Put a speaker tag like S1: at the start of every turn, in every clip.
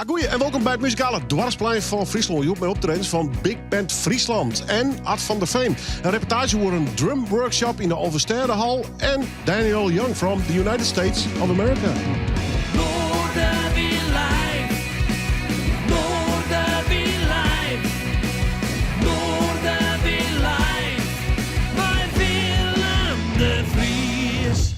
S1: Goeie en welkom bij het muzikale doarpsplein van Fryslân. Je hoort mij optredens van Bigband Friesland en Vanderveen. Een reportage over een drum workshop in de Oversterrenhal en Daniel Young from the United States of America.
S2: Noardewyn live, Noardewyn live, Noardewyn live, mei Bigband Friesland.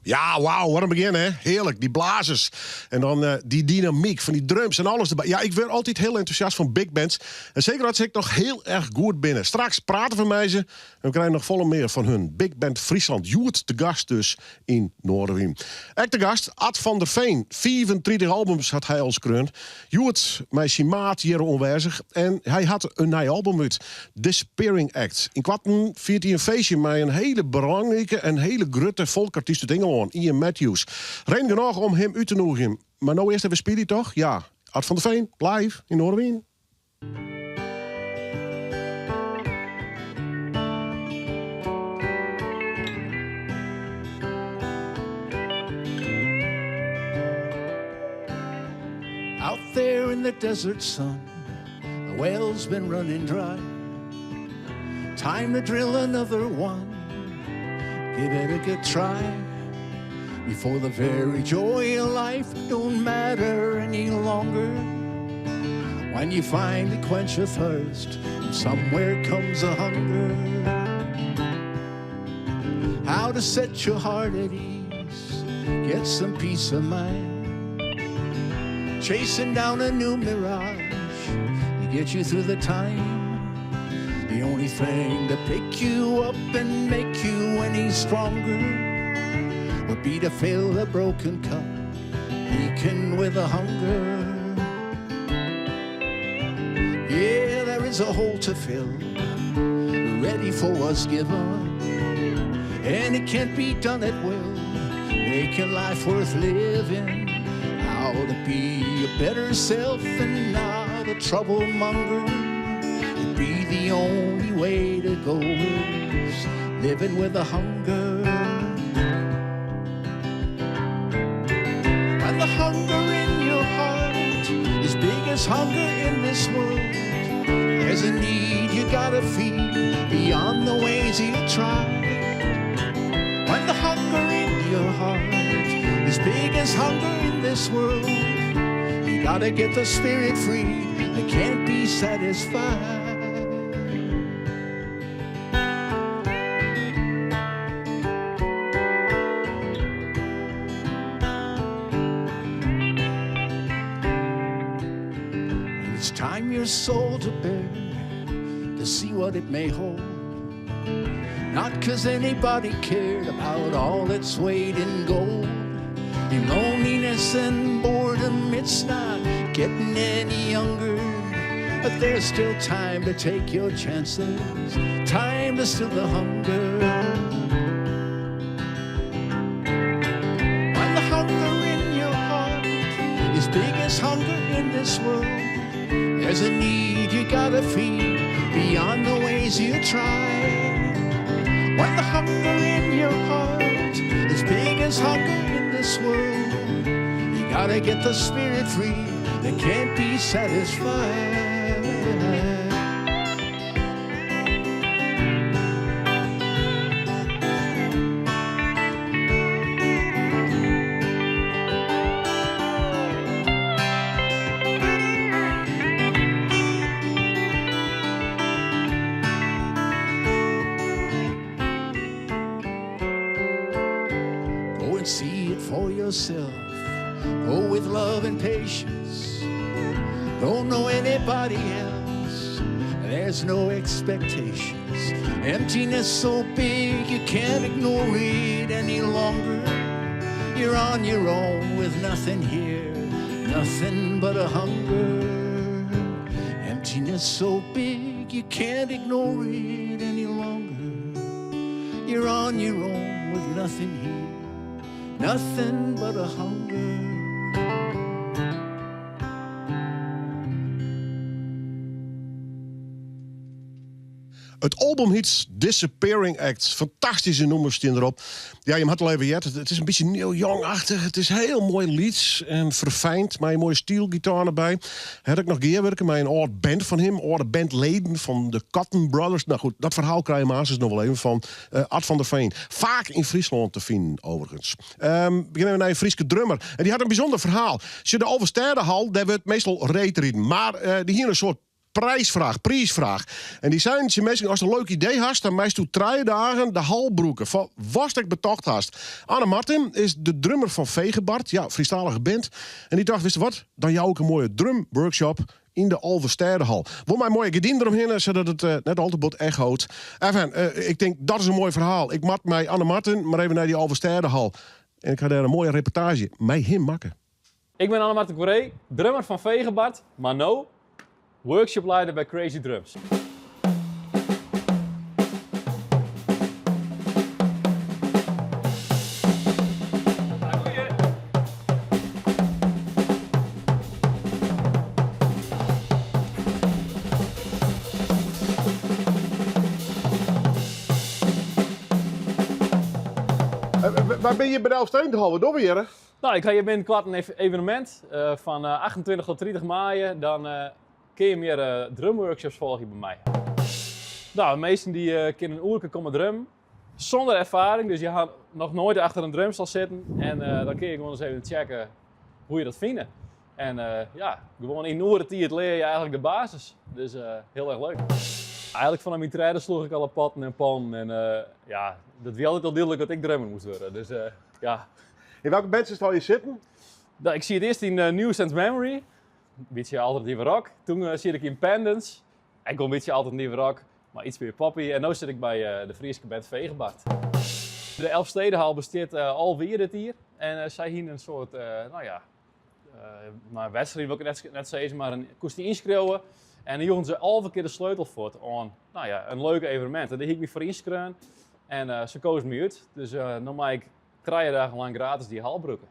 S1: Ja, wauw, wat een begin, hè? Heerlijk, die blazers. En dan die dynamiek van die drums en alles erbij. Ja, ik word altijd heel enthousiast van big bands. En zeker dat ze ik nog heel erg goed binnen. Straks praten we met ze en we krijgen nog volle meer van hun. Bigband Friesland. Joert te gast dus in Noardewyn. Ek te gast, Vanderveen. 34 albums had hij als kreund. Joert, mijn simaat hier onwijzig. En hij had een nieuw album uit. Disappearing Act. In kwarten viert hij een feestje met een hele belangrijke en hele grote volkartiest uit Engeland. Ian Matthews. Reden genoeg om hem uit te nodigen. Maar nou eerst even Speedy toch? Ja. Vanderveen, live in Noardewyn.
S3: Out there in the desert sun, the well's been running dry. Time to drill another one. Give it a good try. Before the very joy of life don't matter any longer. When you finally quench your thirst, and somewhere comes a hunger. How to set your heart at ease, get some peace of mind. Chasing down a new mirage to get you through the time. The only thing to pick you up and make you any stronger would be to fill a broken cup, aching with a hunger. Yeah, there is a hole to fill, ready for what's given, and it can't be done at will, making life worth living. How to be a better self and not a troublemonger. To be the only way to go is living with a hunger. The hunger in your heart is big as hunger in this world. There's a need you gotta feed beyond the ways you try. When the hunger in your heart is big as hunger in this world, you gotta get the spirit free. It can't be satisfied. Time your soul to bear, to see what it may hold. Not 'cause anybody cared about all its weight in gold. In loneliness and boredom, it's not getting any younger. But there's still time to take your chances, time to still the hunger. When the hunger in your heart is big as hunger in this world, there's a need you gotta feed beyond the ways you try. When the hunger in your heart is big as hunger in this world, you gotta get the spirit free that can't be satisfied. See it for yourself. Go with love and patience. Don't know anybody else. There's no expectations. Emptiness so big you can't ignore it any longer. You're on your own with nothing here, nothing but a hunger. Emptiness so big you can't ignore it any longer. You're on your own with nothing here, nothing but a hunger.
S1: Het album heet Disappearing Act. Fantastische nummers staan erop. Ja, je had al even jet. Het is een beetje Neil Young-achtig. Het is heel mooi lieds en verfijnd. Maar een mooie steelgitaar erbij. Had ik nog gewerken met een oude band van hem. Oude bandleden van de Cotton Brothers. Nou goed, dat verhaal krijg je maar eens nog wel even van Vanderveen. Vaak in Friesland te vinden, overigens. Beginnen we naar een Frieske drummer. En die had een bijzonder verhaal. Als je de Oversterdenhal, daar wordt meestal reetriden. Maar die hier een soort prijsvraag. En die zijn, mensen, als je een leuk idee hast, dan meest u 3 dagen de hal broeken. Van was ik betocht hast. Anne Martin is de drummer van Vegebart, ja, Friestalige band. En die dacht, wist je wat? Dan jou ook een mooie drumworkshop in de Alversterdenhal. Wil mij mooie gedien eromheen, zodat het net al te bot echoot. Even, ik denk, dat is een mooi verhaal. Ik mat mij Anne Martin maar even naar die Alversterdenhal. En ik ga daar een mooie reportage mee hem maken.
S4: Ik ben Anne Martin Koree, drummer van Vegebart, maar no, workshopleider bij Crazy Drums.
S1: Waar ben je bij de Alversterdenhal? Wat doen we hier?
S4: Nou, ik ga hier binnenkort een evenement van 28 tot 30 mei. Dan kun je meer drumworkshops volgen bij mij. Nou, de meesten die kunnen een oerke komen drum zonder ervaring. Dus je gaat nog nooit achter een drumstel zitten. En dan kun je gewoon eens even checken hoe je dat vindt. En ja, gewoon in oerentijd leer je eigenlijk de basis. Dus heel erg leuk. Eigenlijk vanaf mijn treden sloeg ik alle potten en pannen. En ja, dat was altijd al duidelijk dat ik drummer moest worden. Dus ja.
S1: In welke band zal je zitten?
S4: Nou, ik zie het eerst in New Sense Memory. Een beetje alternatieve rock. Toen zit ik in Pendants. Ik kom een beetje alternatieve rock, maar iets meer poppy. En nu zit ik bij de Friese band Vegebart. De Elfstedenhal bestaat alweer dit hier. En zij hier een soort, nou ja, een wedstrijd wil ik net zeggen, maar een koestie inschreeuwen. En dan joegen ze al een keer de sleutel voor aan, nou ja, een leuk evenement. En daar heb ik me voor inschreeuwen. En ze kozen me uit. Dus dan mag ik 3 dagen lang gratis die hal broeken.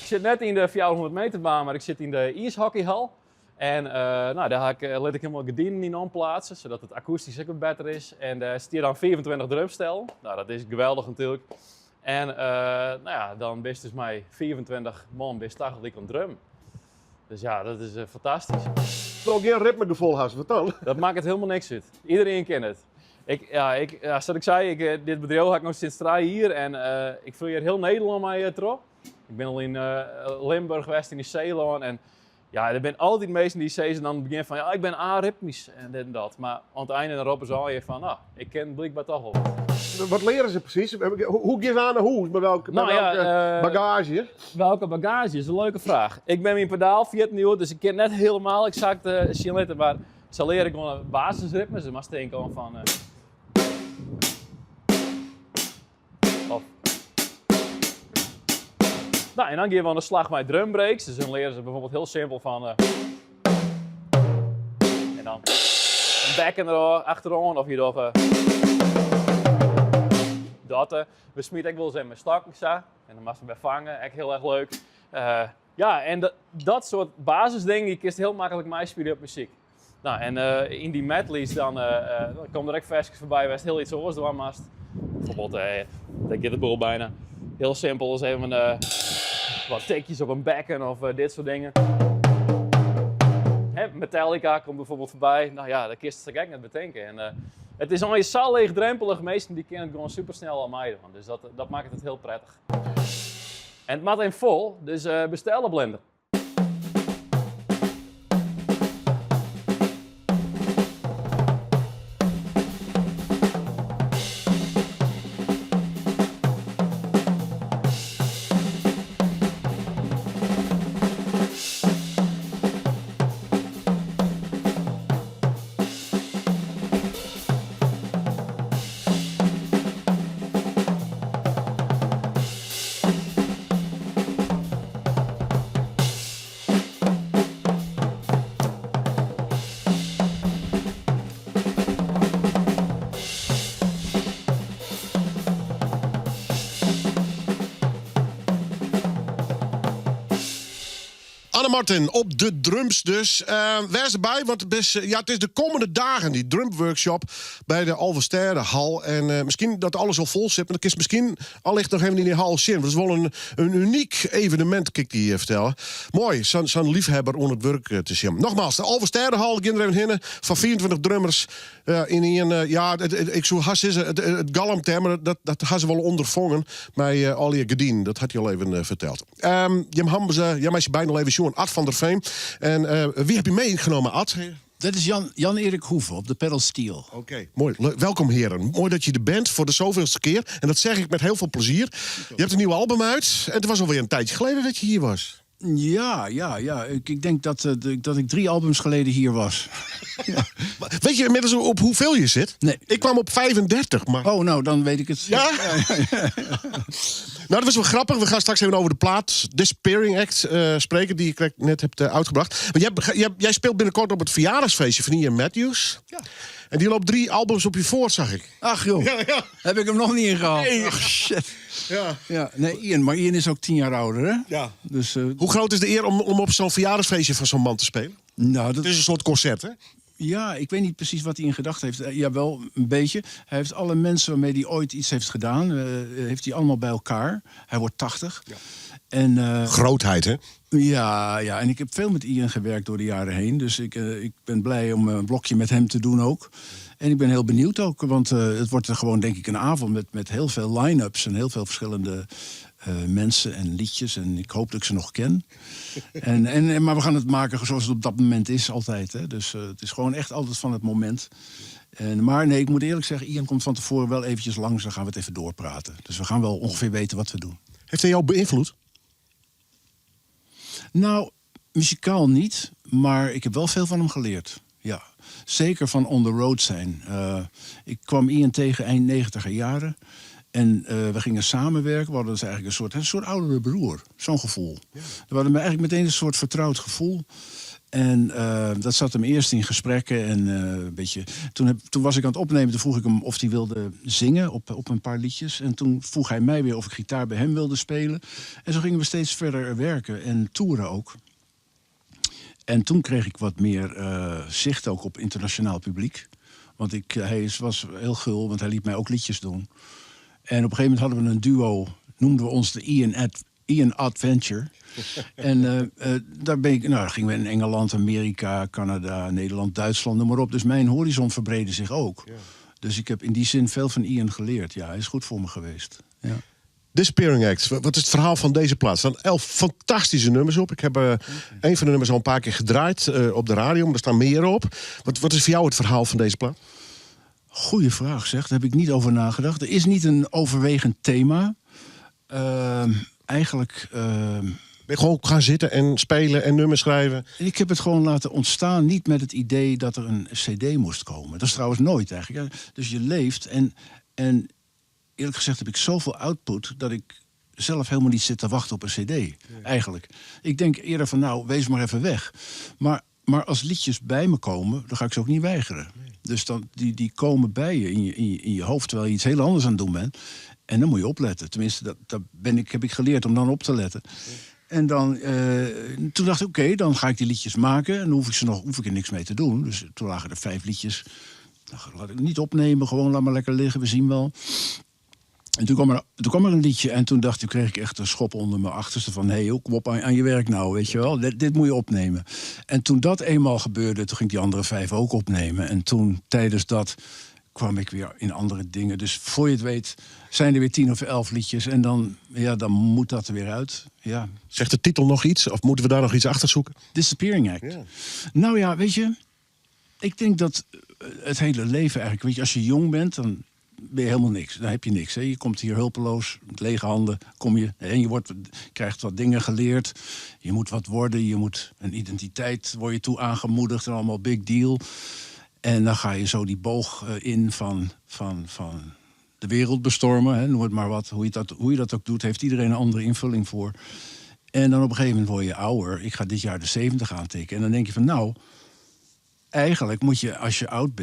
S4: Ik zit net in de 400 meter baan, maar ik zit in de ijshockeyhal. En nou, daar laat ik helemaal gedienden in aanplaatsen, zodat het akoestisch ook wat beter is. En daar zit hier dan 24 drumstellen. Nou, dat is geweldig natuurlijk. En nou ja, dan best dus mij 24 man best 80 ik kan drum. Dus ja, dat is fantastisch.
S1: Er ook geen ritmegevoel hast, wat dan?
S4: Dat maakt het helemaal niks uit. Iedereen kent het. Zoals ik zei, dit bedrijf heb ik nog sinds 3 jaar en ik vul hier heel Nederland mee terug. Ik ben al in Limburg geweest, in Zeeland en ja, er zijn altijd mensen die zeggen dan begin van ja, ik ben aritmisch en dit en dat. Maar aan het einde dan roepen ze al je van, nou, ik ken blijkbaar toch wel.
S1: Wat leren ze precies? Hoe ga je aan naar huis? Met welke bagage?
S4: Welke bagage is een leuke vraag. Ik ben mijn pedaal 14 jaar, dus ik ken net helemaal exact de maar ze leren gewoon basisritmes. Ze mag denken van nou, en dan geven we aan de slag met drumbreaks. Dus dan leren ze bijvoorbeeld heel simpel van en dan een bekken erachteraan of je nog dat. We smeten ook wel eens in mijn stokjes en dan mag ze bij vangen. Echt heel erg leuk. Ja, en dat soort basisdingen, je kunt heel makkelijk meespelen op muziek. Nou, en in die medleys dan komen er ook versjes voorbij waar het heel iets anders door mast. Bijvoorbeeld, dat gaat het boel bijna. Heel simpel, is even wat tikjes op een bekken of dit soort dingen. Metallica komt bijvoorbeeld voorbij. Nou ja, daar kun je het net bedenken. En het is allemaal zo leegdrempelig. Meesten die kennen het gewoon super snel aan mij. Dus dat maakt het heel prettig. En het maakt even vol, dus bestel een blender.
S1: Anne Martin op de drums dus. Wees erbij, want het is de komende dagen die drumworkshop bij de Alversterdenhal. En misschien dat alles al vol zit, maar dan is misschien allicht nog even in die hal zin. Dat is wel een uniek evenement, kan ik die vertellen. Mooi, zo'n liefhebber om het werk te zien. Nogmaals, de Alversterdenhal, kinderen hinnen van 24 drummers in een, ik zou het galmter, maar dat hebben ze wel ondervangen bij al je gedien. Dat had je al even verteld. Jij meisje bijna even jongen, Vanderveen. En wie heb je meegenomen, Ad?
S3: Dat is Erik Hoeve op de pedal steel.
S1: Oké, mooi. Welkom heren. Mooi dat je er bent voor de zoveelste keer. En dat zeg ik met heel veel plezier. Je hebt een nieuw album uit. En het was alweer een tijdje geleden dat je hier was.
S3: Ja. Ik denk dat ik 3 albums geleden hier was. Ja.
S1: Weet je inmiddels op hoeveel je zit?
S3: Nee.
S1: Ik kwam op 35, maar...
S3: Oh, nou, dan weet ik het.
S1: Ja? Nou, dat was wel grappig. We gaan straks even over de plaat Disappearing Act spreken... die ik net heb uitgebracht. Maar jij speelt binnenkort op het verjaardagsfeestje van Ian Matthews.
S3: Ja.
S1: En die loopt 3 albums op je voor, zag ik.
S3: Ach joh,
S1: Ja.
S3: heb ik hem nog niet ingehaald.
S1: Nee.
S3: Ach, shit.
S1: Ja.
S3: Nee, Ian. Maar Ian is ook 10 jaar ouder, hè?
S1: Ja.
S3: Dus,
S1: Hoe groot is de eer om op zo'n verjaardagsfeestje van zo'n man te spelen?
S3: nou, dat
S1: Het is een soort concert, hè?
S3: Ja, ik weet niet precies wat hij in gedachten heeft. Jawel, een beetje. Hij heeft alle mensen waarmee hij ooit iets heeft gedaan... heeft hij allemaal bij elkaar. Hij wordt 80. Ja. En,
S1: Grootheid, hè?
S3: ja, en ik heb veel met Ian gewerkt door de jaren heen. Dus ik ben blij om een blokje met hem te doen ook. En ik ben heel benieuwd ook. Want het wordt er gewoon, denk ik, een avond met heel veel line-ups... en heel veel verschillende mensen en liedjes. En ik hoop dat ik ze nog ken. Maar we gaan het maken zoals het op dat moment is altijd. Hè. Dus het is gewoon echt altijd van het moment. Maar nee, ik moet eerlijk zeggen... Ian komt van tevoren wel eventjes langs... dan gaan we het even doorpraten. Dus we gaan wel ongeveer weten wat we doen.
S1: Heeft hij jou beïnvloed?
S3: Nou, muzikaal niet. Maar ik heb wel veel van hem geleerd. Ja, zeker van on the road zijn. Ik kwam Ian tegen eind 90er jaren... En we gingen samenwerken. We hadden dus eigenlijk een soort oudere broer. Zo'n gevoel. Ja. We hadden eigenlijk meteen een soort vertrouwd gevoel. En dat zat hem eerst in gesprekken. En een beetje... Toen was ik aan het opnemen. Toen vroeg ik hem of hij wilde zingen op een paar liedjes. En toen vroeg hij mij weer of ik gitaar bij hem wilde spelen. En zo gingen we steeds verder werken. En toeren ook. En toen kreeg ik wat meer zicht ook op internationaal publiek. Want hij was heel gul, want hij liet mij ook liedjes doen. En op een gegeven moment hadden we een duo, noemden we ons de Ian Adventure. En daar gingen we in Engeland, Amerika, Canada, Nederland, Duitsland, noem maar op. Dus mijn horizon verbreedde zich ook. Ja. Dus ik heb in die zin veel van Ian geleerd. Ja, hij is goed voor me geweest. Ja.
S1: Disappearing Act, wat is het verhaal van deze plaat? Er staan 11 fantastische nummers op. Ik heb een van de nummers al een paar keer gedraaid op de radio, maar er staan meer op. Wat is voor jou het verhaal van deze plaat?
S3: Goeie vraag, zeg. Daar heb ik niet over nagedacht. Er is niet een overwegend thema. Eigenlijk...
S1: Ben je gewoon gaan zitten en spelen en nummers schrijven?
S3: Ik heb het gewoon laten ontstaan, niet met het idee dat er een cd moest komen. Dat is trouwens nooit eigenlijk. Dus je leeft en eerlijk gezegd heb ik zoveel output... dat ik zelf helemaal niet zit te wachten op een cd, eigenlijk. Ik denk eerder van, nou, wees maar even weg. Maar als liedjes bij me komen, dan ga ik ze ook niet weigeren. Nee. Dus dan, die komen bij je in je hoofd... terwijl je iets heel anders aan het doen bent. En dan moet je opletten. Tenminste, heb ik geleerd om dan op te letten. Ja. En dan, toen dacht ik, oké, dan ga ik die liedjes maken... en dan hoef ik er niks mee te doen. Dus toen lagen er 5 liedjes. Nou, laat ik niet opnemen, gewoon laat maar lekker liggen, we zien wel... En toen kwam er een liedje en toen kreeg ik echt een schop onder mijn achterste van... hé, kom op aan je werk nou, weet je wel. Dit moet je opnemen. En toen dat eenmaal gebeurde, toen ging ik die andere 5 ook opnemen. En toen, tijdens dat, kwam ik weer in andere dingen. Dus voor je het weet, zijn er weer 10 of 11 liedjes. En dan moet dat er weer uit. Ja.
S1: Zegt de titel nog iets? Of moeten we daar nog iets achter zoeken?
S3: Disappearing Act. Ja. Nou ja, weet je... Ik denk dat het hele leven eigenlijk... Weet je, als je jong bent, dan... ben je helemaal niks. Dan heb je niks. Hè. Je komt hier hulpeloos, met lege handen kom je. En je krijgt wat dingen geleerd. Je moet wat worden. Je moet een identiteit, word je toe aangemoedigd. En allemaal big deal. En dan ga je zo die boog in van de wereld bestormen. Hè. Noem het maar wat. Hoe je dat ook doet, heeft iedereen een andere invulling voor. En dan op een gegeven moment word je ouder. Ik ga dit jaar de 70 aantikken. En dan denk je van nou... Eigenlijk moet je, als je ouder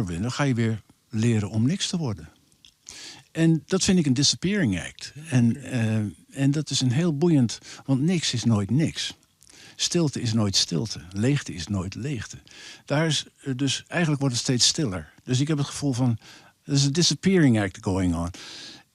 S3: bent... dan ga je weer... leren om niks te worden. En dat vind ik een disappearing act. En dat is een heel boeiend... want niks is nooit niks. Stilte is nooit stilte. Leegte is nooit leegte. Dus eigenlijk wordt het steeds stiller. Dus ik heb het gevoel van... er is een disappearing act going on.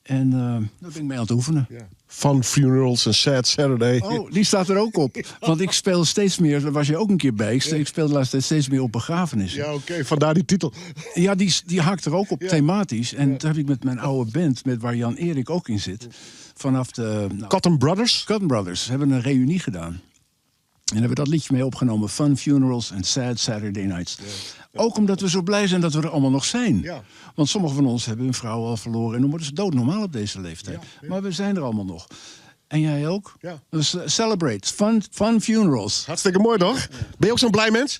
S3: En daar ben ik mee aan het oefenen. Ja.
S1: Fun Funerals en Sad Saturday.
S3: Oh, die staat er ook op. Want ik speel steeds meer, daar was je ook een keer bij. Ik speel de laatste tijd steeds meer op begrafenissen.
S1: Ja, oké, vandaar die titel.
S3: Ja, die haakt er ook op, thematisch. En toen heb ik met mijn oude band, waar Erik ook in zit... vanaf de...
S1: Cotton Brothers?
S3: Cotton Brothers hebben een reunie gedaan. En hebben we dat liedje mee opgenomen. Fun Funerals and Sad Saturday Nights. Ja. Ook omdat we zo blij zijn dat we er allemaal nog zijn. Ja. Want sommigen van ons hebben hun vrouw al verloren. En dan worden ze doodnormaal op deze leeftijd. Ja. Maar we zijn er allemaal nog. En jij ook? Ja. Dus celebrate. Fun Funerals.
S1: Hartstikke mooi, toch? Ja. Ben je ook zo'n blij mens?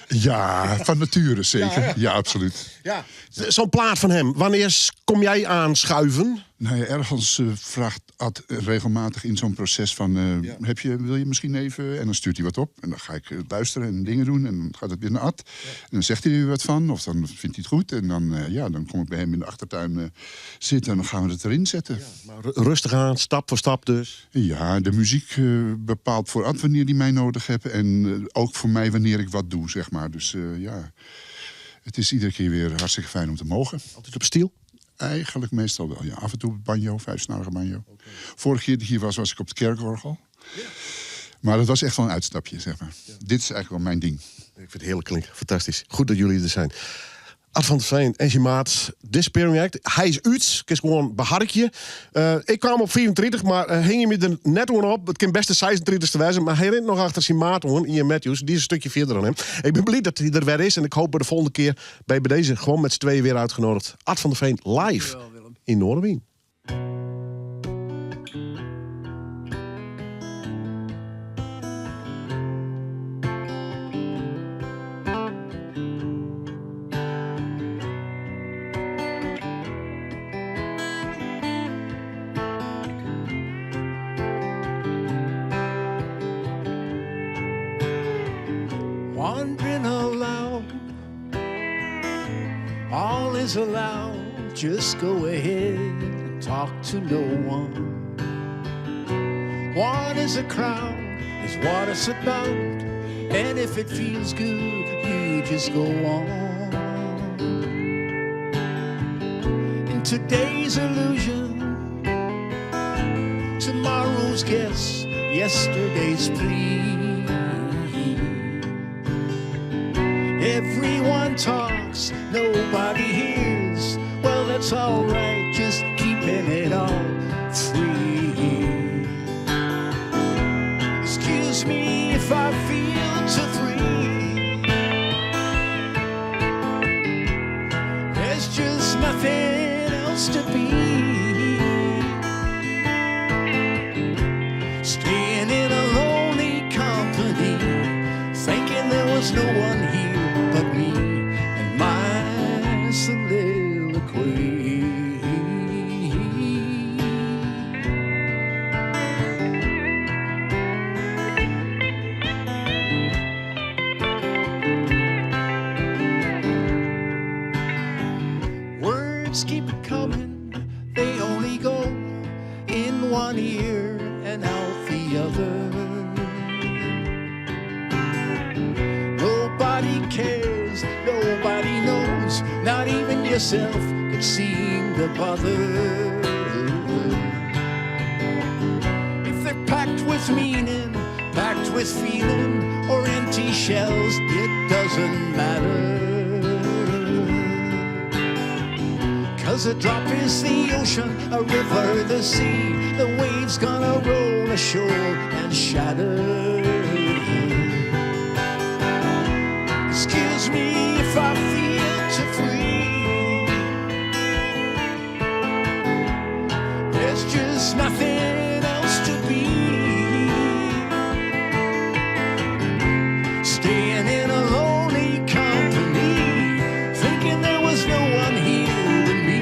S5: Ja, van nature zeker. Ja, absoluut.
S1: Ja. Zo'n plaat van hem, wanneer kom jij aanschuiven?
S5: Nou ja, ergens vraagt Ad regelmatig in zo'n proces van... wil je misschien even... En dan stuurt hij wat op. En dan ga ik luisteren en dingen doen. En dan gaat het weer naar Ad. Ja. En dan zegt hij er weer wat van. Of dan vindt hij het goed. En dan, dan kom ik bij hem in de achtertuin zitten. En dan gaan we het erin zetten. Ja,
S1: maar rustig aan, stap voor stap dus.
S5: Ja, de muziek bepaalt voor Ad wanneer hij mij nodig heeft. En ook voor mij wanneer ik wat doe, zeg maar. Dus het is iedere keer weer hartstikke fijn om te mogen.
S1: Altijd op stiel?
S5: Eigenlijk meestal wel, ja. Af en toe banjo, 5-snarige banjo. Okay. Vorige keer dat ik hier was ik op het kerkorgel. Ja. Maar dat was echt wel een uitstapje, zeg maar. Ja. Dit is eigenlijk wel mijn ding.
S1: Ik vind het heerlijk klinken. Fantastisch. Goed dat jullie er zijn. Ad van der Veen en zijn maat Despairing Act. Hij is uit. Het is gewoon beharkje. Ik kwam op 24, maar hing je me er net op. Het kan best de 26e wezen, maar hij rent nog achter zijn maat, Ian Matthews. Die is een stukje verder dan hem. Ik ben blij dat hij er weer is en ik hoop bij de volgende keer bij deze gewoon met z'n tweeën weer uitgenodigd. Ad van der Veen live in Noardewyn.
S3: Wandering aloud, all is allowed. Just go ahead and talk to no one. One is a crowd, is what it's about. And if it feels good, you just go on. In today's illusion, tomorrow's guess, yesterday's plea. Everyone talks, nobody hears. Well, that's alright, just keeping it all free. Excuse me if I feel too free. There's just nothing else to be. Staying in a lonely company, thinking there was no one here but me and my soliloquy. Words keep coming, they only go in one ear and out the other. Nobody cares, nobody knows, not even yourself could seem to bother. If they're packed with meaning, packed with feeling, or empty shells, it doesn't matter. 'Cause a drop is the ocean, a river the sea, the waves gonna roll ashore and shatter. Excuse me if I feel too free. There's just nothing else to be. Staying in a lonely company, thinking there was no one here but me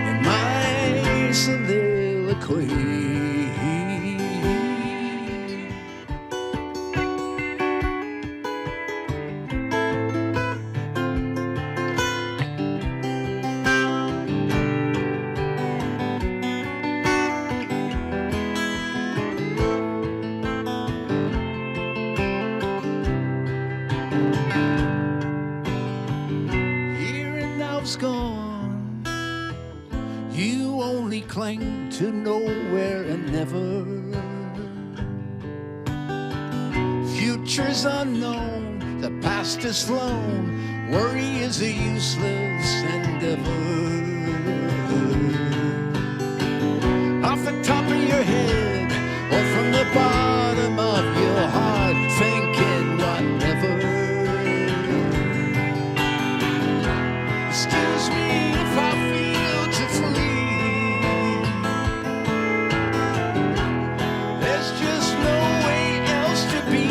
S3: and my soliloquy. Gone, you only cling to nowhere and never. Future's unknown, the past is flown, worry is a useless endeavor. Off the top of your head or from the bottom of your heart, ask me if I feel to free. There's just no way else to be.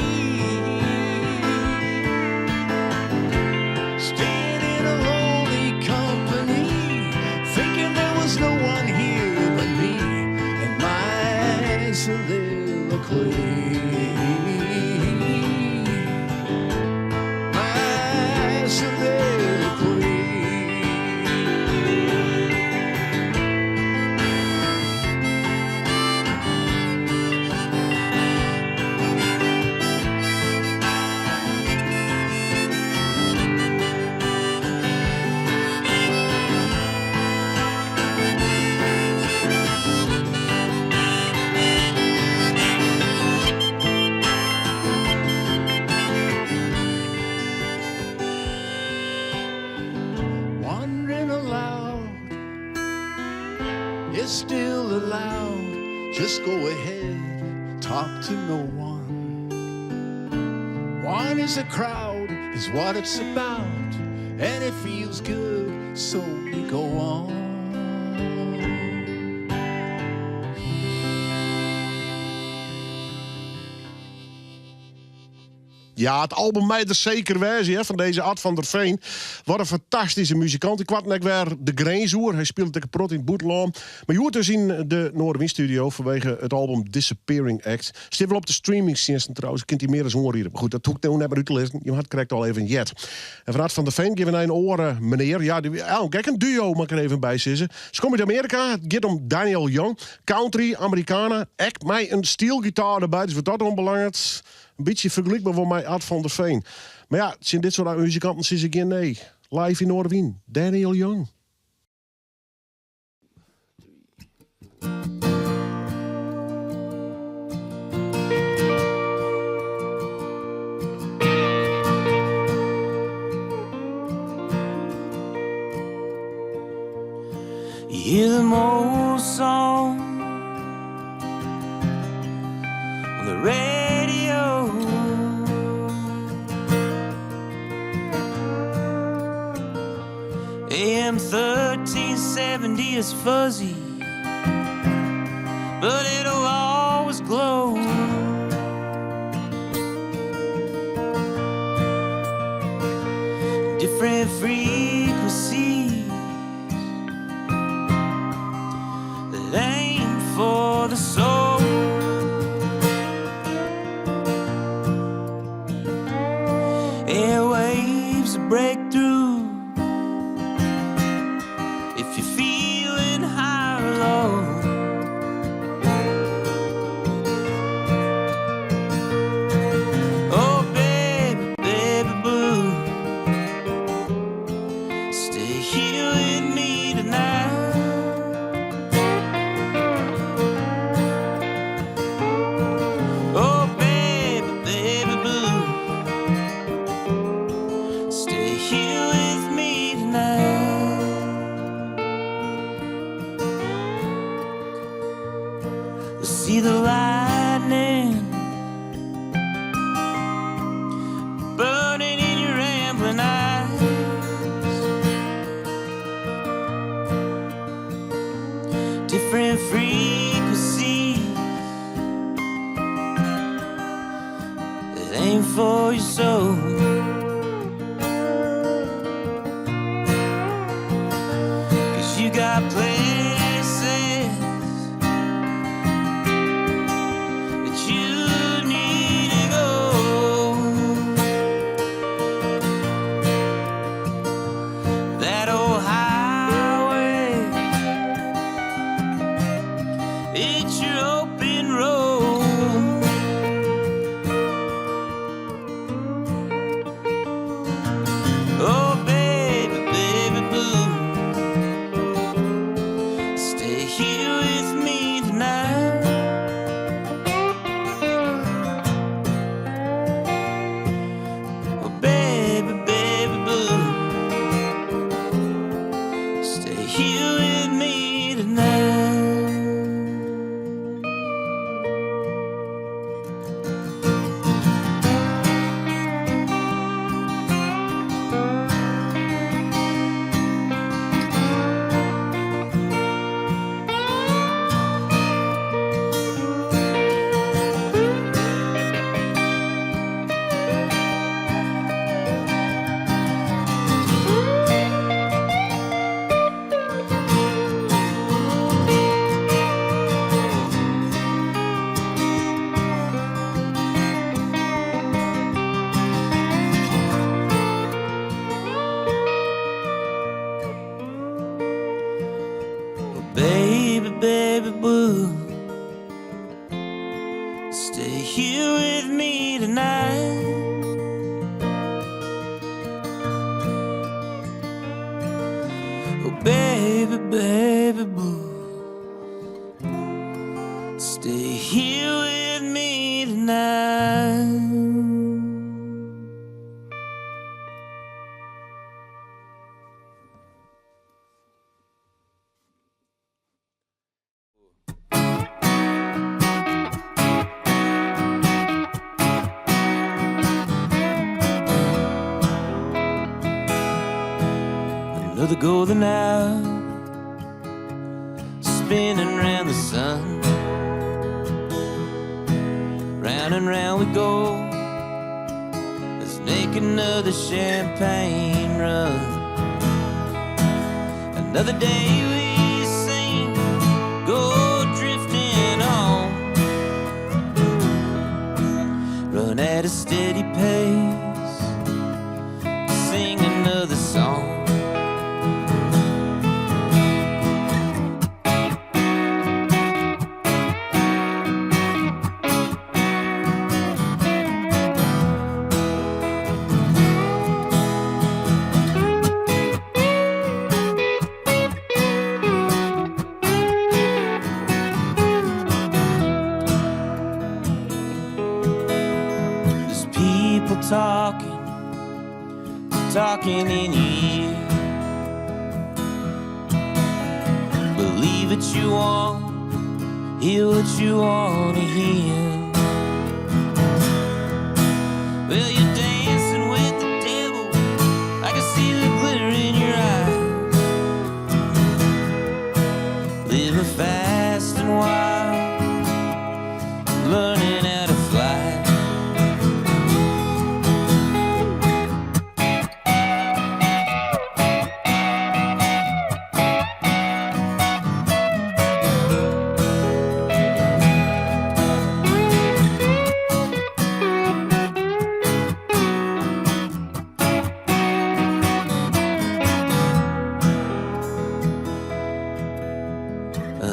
S3: Staying in a lonely company, thinking there was no one here but me and my soliloquy. My soliloquy. Wandering aloud is still allowed. Just go ahead, talk to no one. One is a crowd, is what it's about, and it feels good, so we go on.
S1: Ja, het album mij er zeker wezen hè, van deze Ad Vanderveen. Wat een fantastische muzikant. Ik kwam net weer de Grenzoer. Hij speelde tegen Prot in het Boetloom. Maar je hoort dus in de Noardewyn studio vanwege het album Disappearing Act. Stief wel op de streamingsdiensten trouwens. Kunt hij meer eens horen hier. Maar goed, dat hoek ik nou net maar uit te lezen. Je had correct al even jet. En van Ad Vanderveen geven wij een oren, meneer. Ja, kijk, een duo mag ik er even bij zitten. Ze komen uit Amerika. Het gaat om Daniel Young. Country, Amerikanen. Echt mij een steelgitaar erbij. Dus wat dat onbelangrijk. Een beetje vergelijkbaar voor mij Ad Vanderveen. Maar ja, het zijn dit soort muzikanten sinds ik nee. Live in Noardewyn, Daniel Young.
S2: You hear them old song on the radio. AM 1370 is fuzzy, but it'll always glow. Different frequencies that aim for the soul. Airwaves break through if you're feeling high or low. Oh baby, baby blue, stay here with me tonight. Oh baby, baby blue, stay here with me tonight. We'll see the lightning burning in your rambling eyes. Different frequencies that aim for your soul. 'Cause you got places that you need to go. That old highway, it's your open road. Oh baby, baby blue, stay here with me tonight. Oh baby, baby blue, stay here with me tonight. Baby, baby boo, stay here with me tonight. Oh baby, baby boo, stay here with me tonight. Another golden hour, spinning round the sun. Round and round we go, let's make another champagne run. Another day we sing, go drifting on. Run at a steady pace, sing another song. Talking in your ear. Believe what you want, hear what you want to hear. Well, you're dancing with the devil, I can see the glitter in your eyes. Living fast and wild, learning how to fly.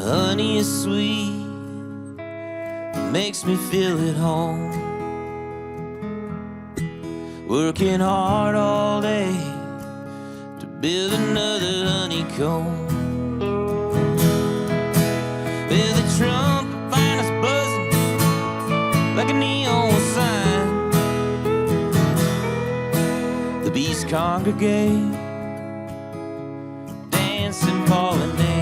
S2: Honey is sweet, makes me feel at home. Working hard all day to build another honeycomb. Well, the trumpet finds us buzzing like a neon sign. The bees congregate, dancing, calling names.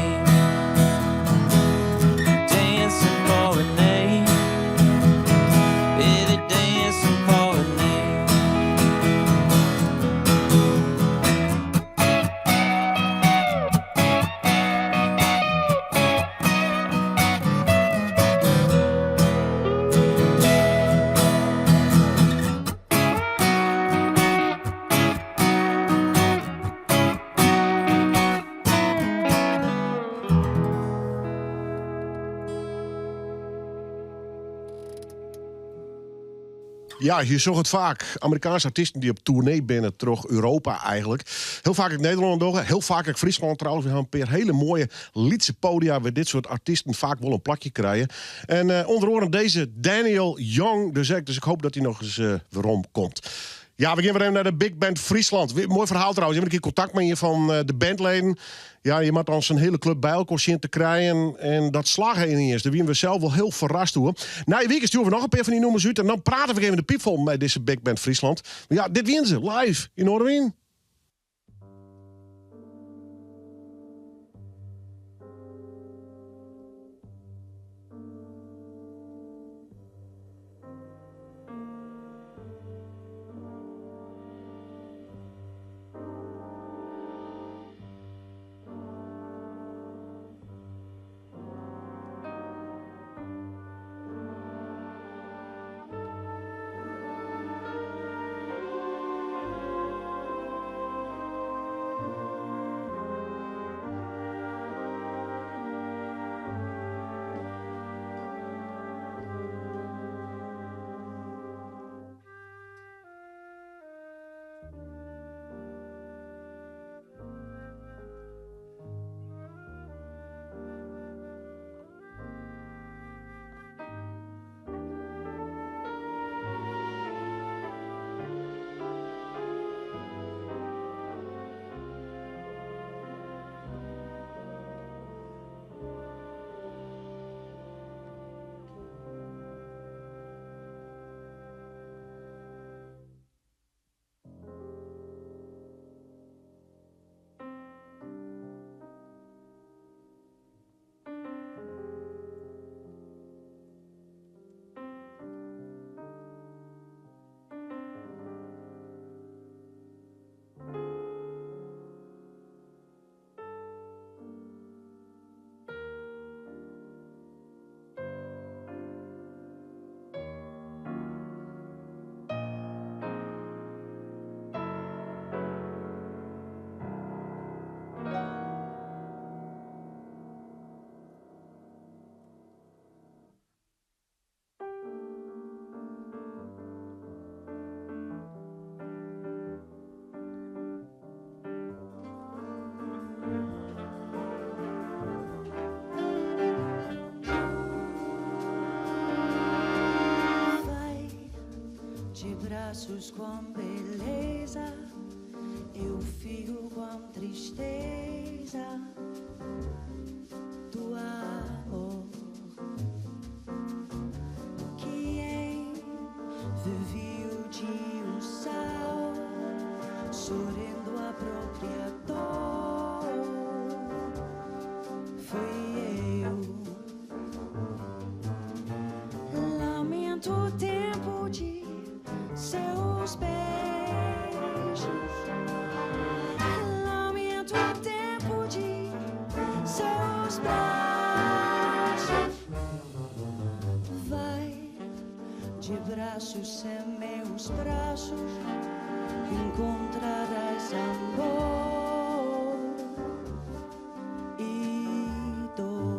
S1: Ja, je zag het vaak. Amerikaanse artiesten die op tournee binnen terug Europa eigenlijk. Heel vaak in Nederland ook. Heel vaak in Friesland trouwens. We hebben een paar hele mooie liedse podia waar dit soort artiesten vaak wel een plakje krijgen. En onder andere deze Daniel Young. Dus ik hoop dat hij nog eens weerom komt. Ja, we gaan weer even naar de Bigband Friesland. Mooi verhaal trouwens. Je hebt een keer contact met je van de bandleden. Ja, je moet ons een hele club bij elkaar zien te krijgen. En dat slagen hij niet eens. Daar waren we zelf wel heel verrast door. Na je week sturen we nog een paar van die nummers uit. En dan praten we even de piep vol met deze Bigband Friesland. Maar ja, dit winnen ze live in Noardewyn.
S6: braços com beleza, eu fico com tristeza do amor que envolveu de um sal, sorrindo a própria dor. Foi eu. Lamento o tempo de seus beijos. Lamento o tempo de seus braços. Vai de braços em meus braços, encontrarás amor e dor.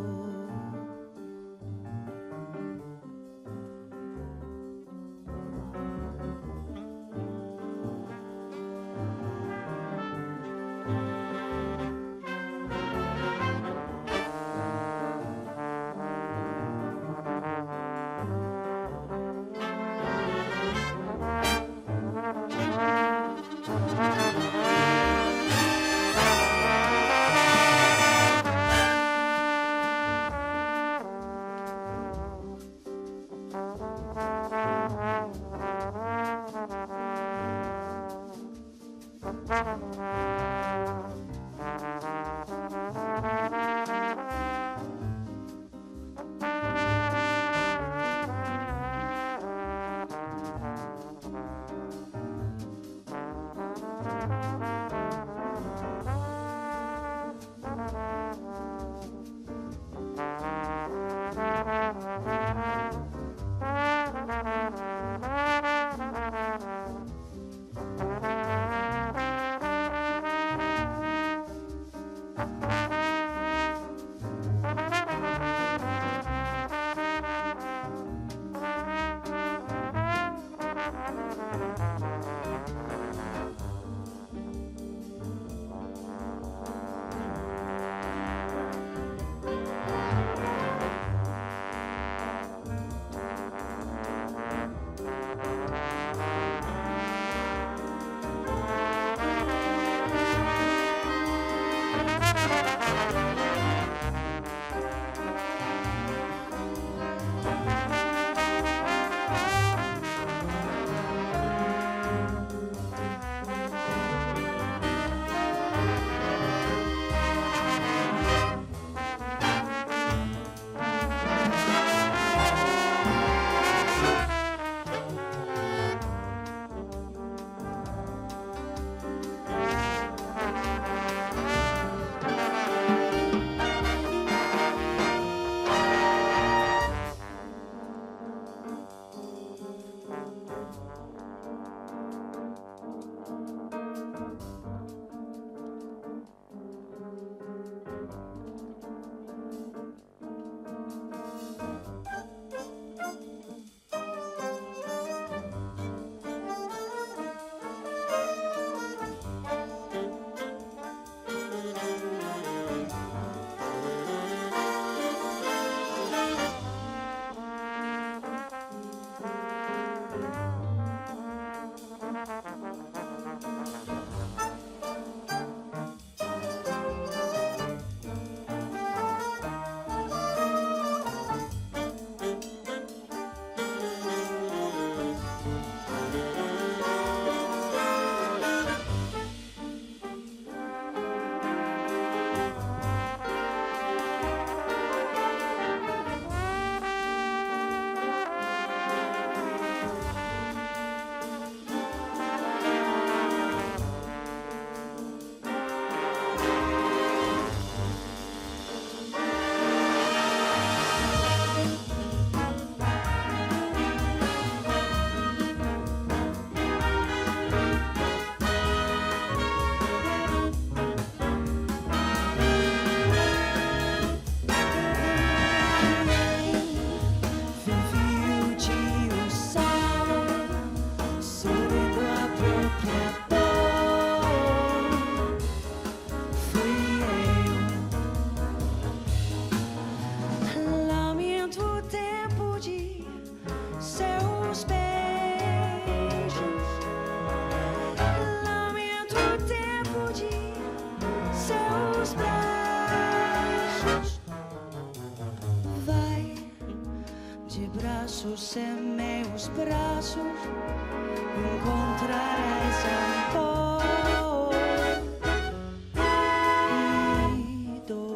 S6: braços, vai de braços em meus braços, encontrarás amor e dor.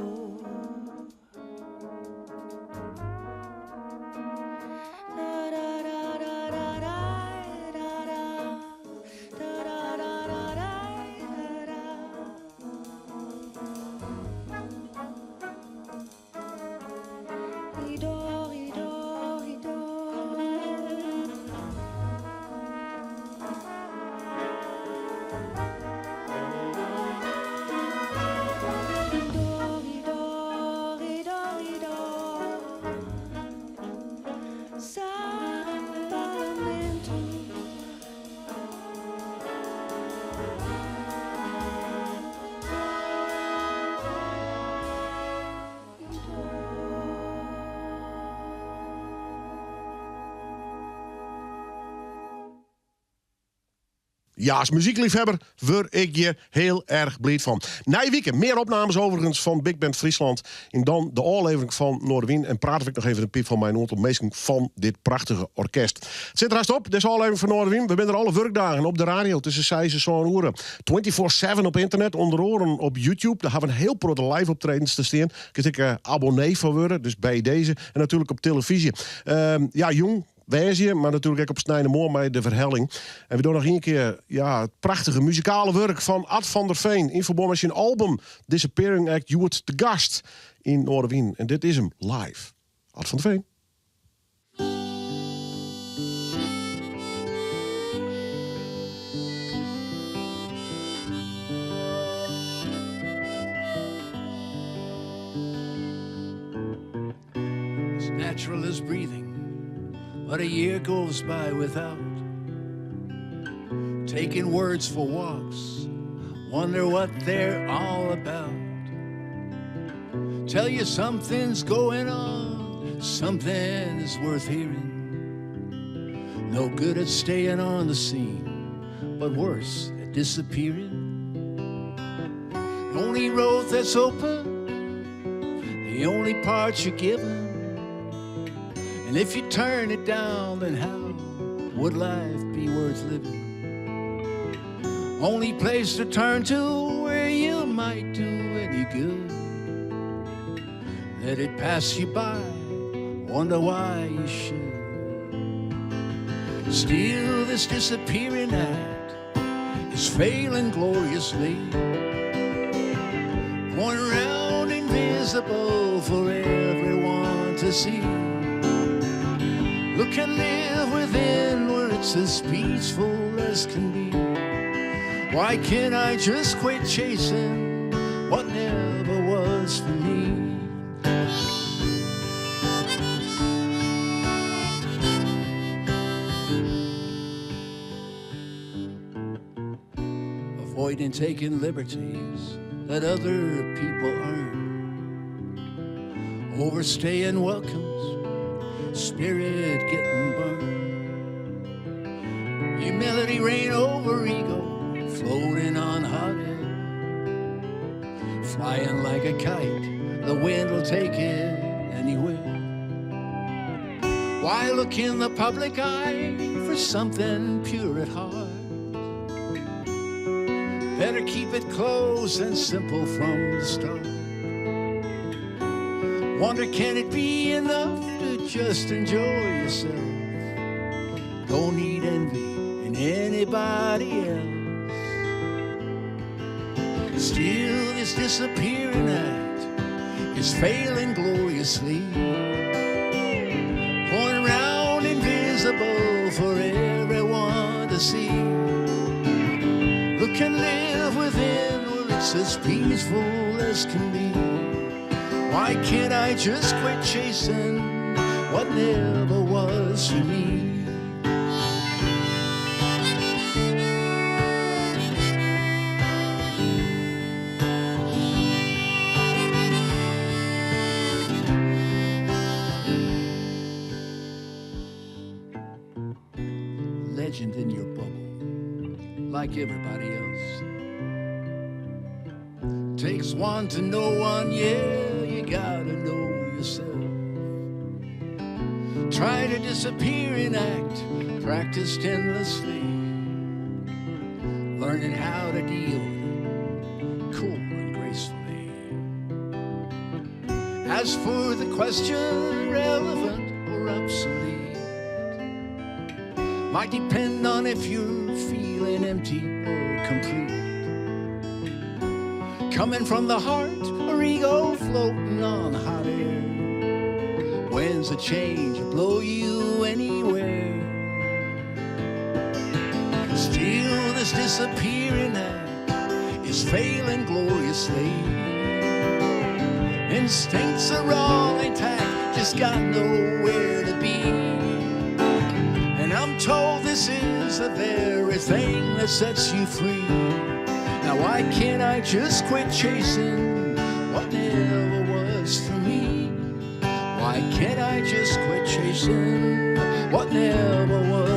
S1: Ja, als muziekliefhebber word ik je heel erg blij van. Na je weekend meer opnames overigens van Bigband Friesland. En dan de aflevering van Noardewyn. En praat ik nog even een piep van mijn ontmeesting van dit prachtige orkest. Het zit er haast op, deze aflevering van Noardewyn. We zijn er alle werkdagen op de radio tussen 6 en 7 uur. 24/7 op internet, onder oren op YouTube. Daar hebben we een heel grote live optredens te staan. Kun je abonnee van worden, dus bij deze. En natuurlijk op televisie. Ja, jong. Wees maar natuurlijk ook op Snijdemoor met de verhelling. En we doen nog een keer het prachtige muzikale werk van Vanderveen. In verband met zijn album Disappearing Act. Je wordt te gast in Noardewyn. En dit is hem live. Vanderveen.
S3: As natural as breathing. But a year goes by without taking words for walks. Wonder what they're all about. Tell you something's going on, something is worth hearing. No good at staying on the scene, but worse at disappearing. The only road that's open, the only part you're given. And if you turn it down, then how would life be worth living? Only place to turn to where you might do any good. Let it pass you by, wonder why you should. Still this disappearing act is failing gloriously. Going around invisible for everyone to see. Look and live within where it's as peaceful as can be. Why can't I just quit chasing what never was for me? Avoiding taking liberties that other people earn. Overstaying welcomes, spirit getting burned. Humility reign over ego, floating on hot air. Flying like a kite, the wind will take it anywhere. Why look in the public eye for something pure at heart? Better keep it close and simple from the start. Wonder, can it be enough to just enjoy yourself? Don't need envy in anybody else. Still this disappearing act is failing gloriously. Going around invisible for everyone to see. Look and live within where it's as peaceful as can be. Why can't I just quit chasing what never was for me? Legend in your bubble, like everybody else. Takes one to know one, yeah, you gotta know yourself. Try to disappear in act, practiced endlessly, learning how to deal cool and gracefully. As for the question, relevant or obsolete, might depend on if you're feeling empty or complete. Coming from the heart or ego floating on hot air. When's a change blow you anywhere? Still this disappearing act is failing gloriously. Instincts are all intact, just got nowhere to be. And I'm told this is the very thing that sets you free. Now why can't I just quit chasing what never was for me? Why can't I just quit chasing what never was?